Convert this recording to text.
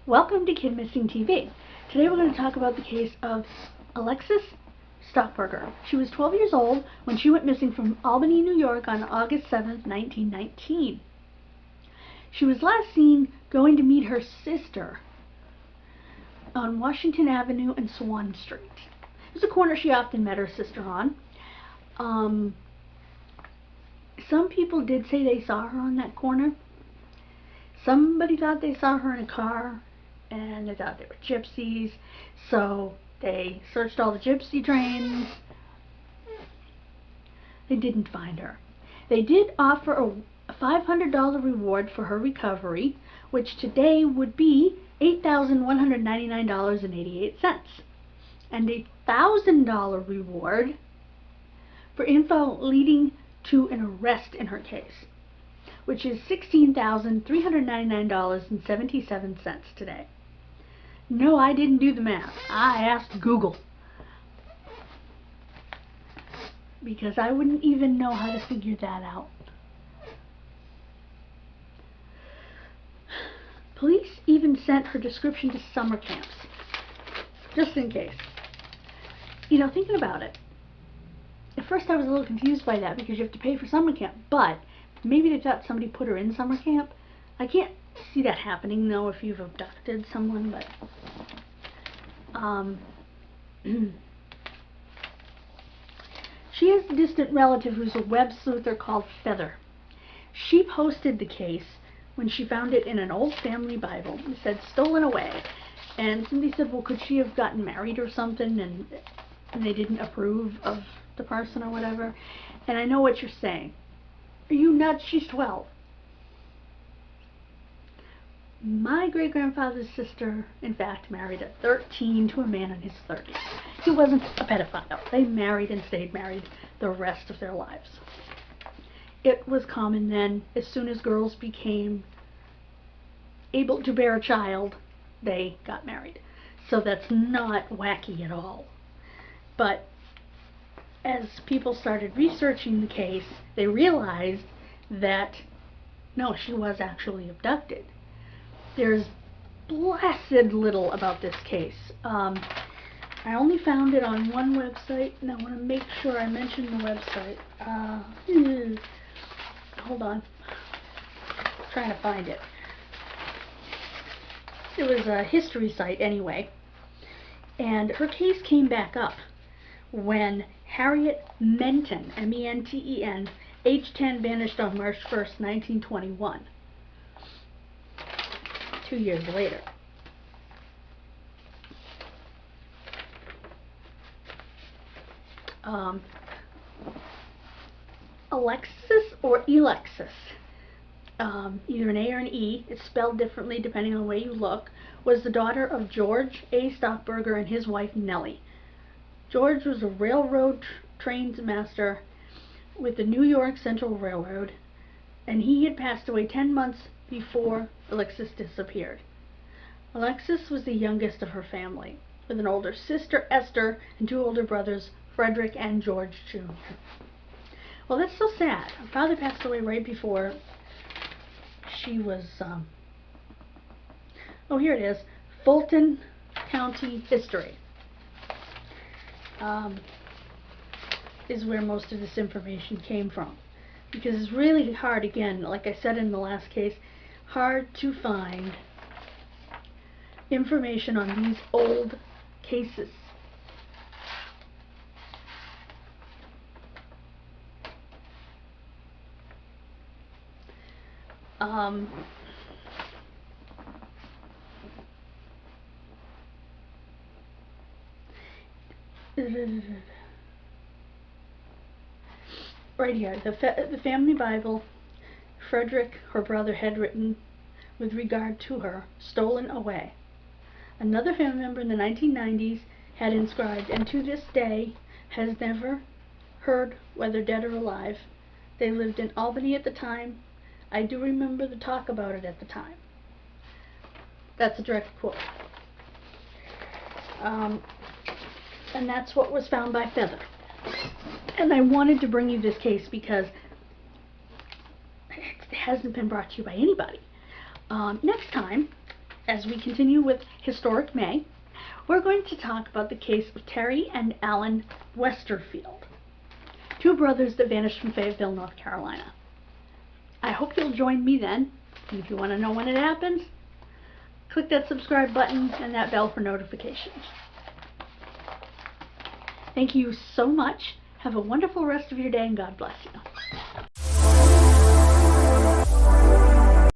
Welcome to Kidmissing TV. Today we're going to talk about the case of Elixes Stockburger. She was 12 years old when she went missing from Albany, New York on August 7th, 1919. She was last seen going to meet her sister on Washington Avenue and Swan Street. It was a corner she often met her sister on. Some people did say they saw her on that corner. Somebody thought they saw her in a car, and they thought they were gypsies, so they searched all the gypsy trains. They didn't find her. They did offer a $500 reward for her recovery, which today would be $8,199.88, and a $1,000 reward for info leading to an arrest in her case, which is $16,399.77 today. No, I didn't do the math. I asked Google, because I wouldn't even know how to figure that out. Police even sent her description to summer camps, just in case. You know, thinking about it, at first I was a little confused by that, because you have to pay for summer camp, but maybe they thought somebody put her in summer camp. I can't see that happening, though, if you've abducted someone, but she has a distant relative who's a web sleuther called Feather. She posted the case when she found it in an old family Bible. It said stolen away, and somebody said, well, could she have gotten married or something, and they didn't approve of the person or whatever. And I know what you're saying. Are you nuts? She's 12. My great-grandfather's sister, in fact, married at 13 to a man in his 30s. He wasn't a pedophile. They married and stayed married the rest of their lives. It was common then, as soon as girls became able to bear a child, they got married. So that's not wacky at all. But as people started researching the case, they realized that, no, she was actually abducted. There's blasted little about this case. I only found it on one website, and I want to make sure I mention the website. Hold on. I'm trying to find it. It was a history site anyway. And her case came back up when Harriet Menton, M-E-N-T-E-N, age 10, vanished on March 1st, 1921. 2 years later. Elixes or Elixes, either an A or an E, it's spelled differently depending on the way you look, was the daughter of George A. Stockburger and his wife Nellie. George was a railroad trains master with the New York Central Railroad, and he had passed away 10 months before Elixes disappeared. Elixes was the youngest of her family, with an older sister, Esther, and 2 older brothers, Frederick and George Jr. Well, that's so sad. Her father passed away right before she was, oh, here it is, Fulton County History. Is where most of this information came from, because it's really hard, again, like I said in the last case, hard to find information on these old cases. Right here, the family Bible Frederick, her brother, had written with regard to her, stolen away. Another family member in the 1990s had inscribed, and to this day has never heard whether dead or alive. They lived in Albany at the time. I do remember the talk about it at the time. That's a direct quote. And that's what was found by Feather. And I wanted to bring you this case because it hasn't been brought to you by anybody. Next time, as we continue with Historic May, we're going to talk about the case of Terry and Alan Westerfield, two brothers that vanished from Fayetteville, North Carolina. I hope you'll join me then, and if you want to know when it happens, click that subscribe button and that bell for notifications. Thank you so much. Have a wonderful rest of your day, and God bless you.